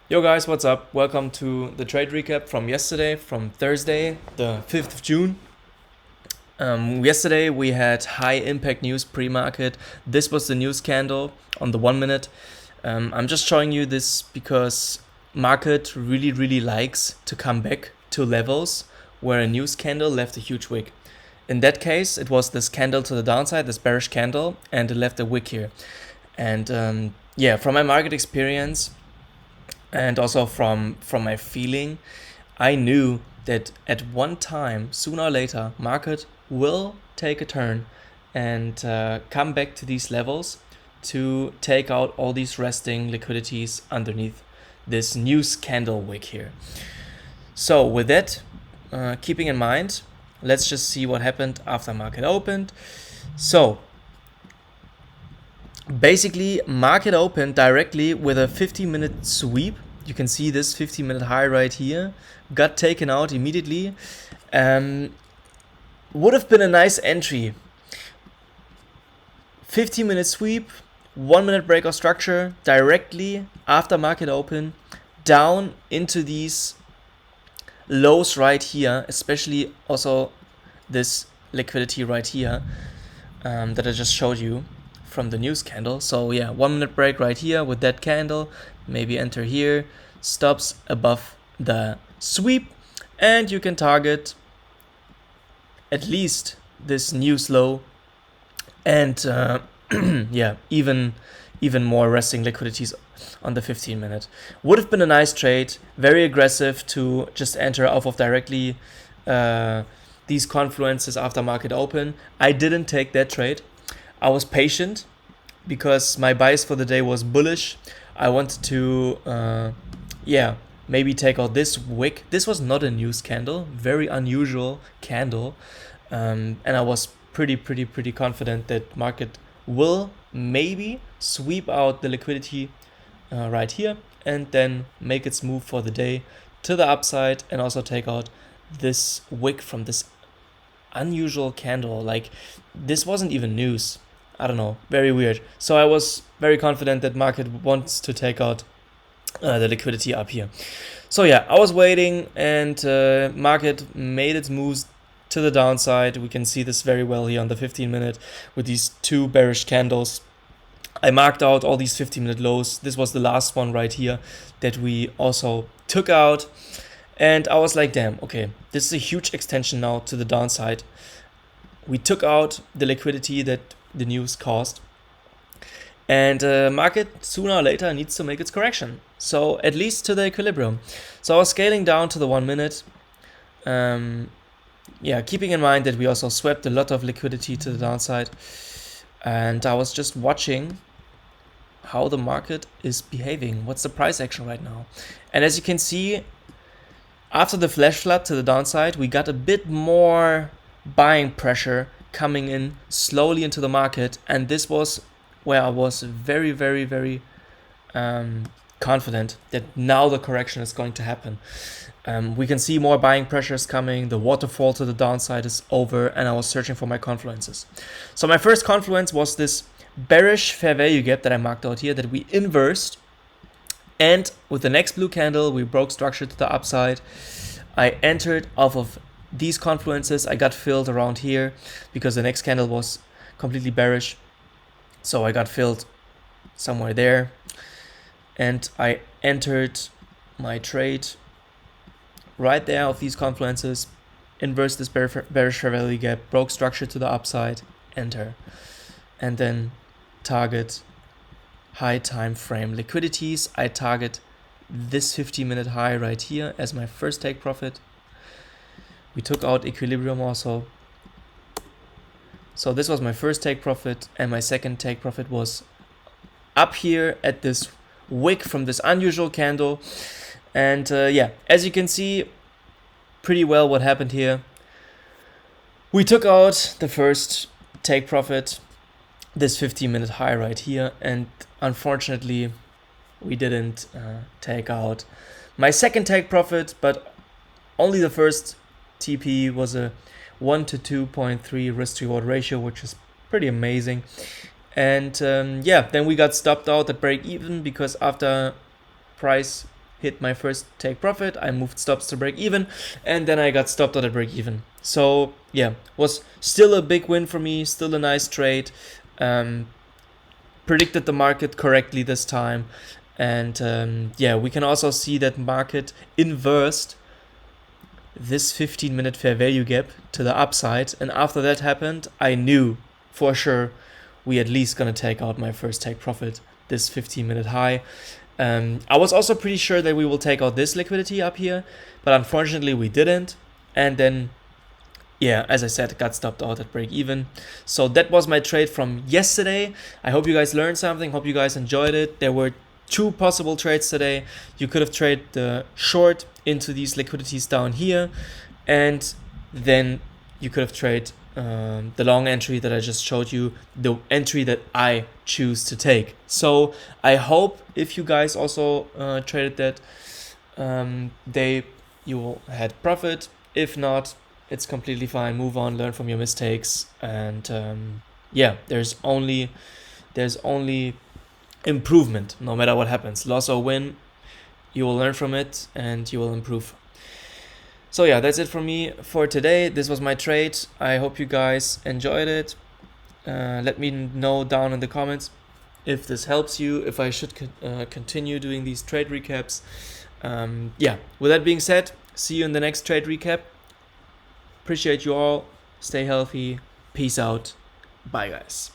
Yo guys, what's up? Welcome to the trade recap from yesterday, from Thursday, the 5th of June. Yesterday we had high impact news pre-market. This was the news candle on the 1 minute. I'm just showing you this because market really likes to come back to levels where a news candle left a huge wick. In that case, it was this candle to the downside, this bearish candle, and it left a wick here. And yeah, from my market experience, and also from my feeling, I knew that at one time, sooner or later, market will take a turn and come back to these levels to take out all these resting liquidities underneath this news candle wick here. So with that keeping in mind, let's just see what happened after market opened. So basically, market opened directly with a 50-minute sweep. You can see this 50-minute high right here. Got taken out immediately. Would have been a nice entry. 50-minute sweep, 1 minute break of structure directly after market open down into these lows right here, especially also this liquidity right here that I just showed you from the news candle. So yeah, 1 minute break right here with that candle, maybe enter here, stops above the sweep, and you can target at least this news low and yeah, even more resting liquidities on the 15-minute. Would have been a nice trade, very aggressive to just enter off of directly these confluences after market open. I didn't take that trade. I was patient because my bias for the day was bullish. I wanted to, maybe take out this wick. This was not a news candle, very unusual candle. And I was pretty confident that market will maybe sweep out the liquidity right here and then make its move for the day to the upside and also take out this wick from this unusual candle. Like, this wasn't even news. I don't know, very weird. So I was very confident that market wants to take out the liquidity up here. So yeah, I was waiting and market made its moves to the downside. We can see this very well here on the 15-minute with these two bearish candles. I marked out all these 15-minute lows. This was the last one right here that we also took out. And I was like, damn, okay, this is a huge extension now to the downside. We took out the liquidity that the news caused. And market sooner or later needs to make its correction. So at least to the equilibrium. So I was scaling down to the 1 minute. Keeping in mind that we also swept a lot of liquidity to the downside. And I was just watching how the market is behaving. What's the price action right now? And as you can see, after the flash flood to the downside, we got a bit more buying pressure coming in slowly into the market. And this was where I was very confident that now the correction is going to happen. We can see more buying pressures coming. The waterfall to the downside is over, and I was searching for my confluences. So my first confluence was this bearish fair value gap that I marked out here that we inversed. And with the next blue candle, we broke structure to the upside. I entered off of these confluences. I got filled around here because the next candle was completely bearish. So I got filled somewhere there. And I entered my trade right there of these confluences, inverse this bearish fair value gap, broke structure to the upside, enter, and then target high time frame liquidities. I target this 50-minute high right here as my first take profit. We took out equilibrium also. So this was my first take profit, and my second take profit was up here at this wick from this unusual candle. And as you can see pretty well what happened here. We took out the first take profit, this 50-minute high right here, and unfortunately we didn't take out my second take profit, but only the first TP was a 1 to 2.3 risk to reward ratio, which is pretty amazing. And then we got stopped out at break even because after price hit my first take profit, I moved stops to break even, and then I got stopped at a break even. So yeah, was still a big win for me, still a nice trade. Predicted the market correctly this time, and yeah, we can also see that market inversed this 15-minute fair value gap to the upside, and after that happened, I knew for sure we at least gonna take out my first take profit, this 15-minute high. I was also pretty sure that we will take out this liquidity up here, but unfortunately we didn't, and then yeah, as I said, got stopped out at break even. So that was my trade from yesterday. I hope you guys learned something, hope you guys enjoyed it. There were 2 possible trades today. You could have traded the short into these liquidities down here, and then you could have traded the long entry that I just showed you, the entry that I choose to take. So I hope if you guys also traded that, you will had profit. If not, it's completely fine. Move on, learn from your mistakes, and yeah, there's only improvement no matter what happens. Loss or win, you will learn from it and you will improve. So yeah, that's it from me for today. This was my trade. I hope you guys enjoyed it. Let me know down in the comments if this helps you, if I should continue doing these trade recaps. Yeah, with that being said, see you in the next trade recap. Appreciate you all. Stay healthy. Peace out. Bye, guys.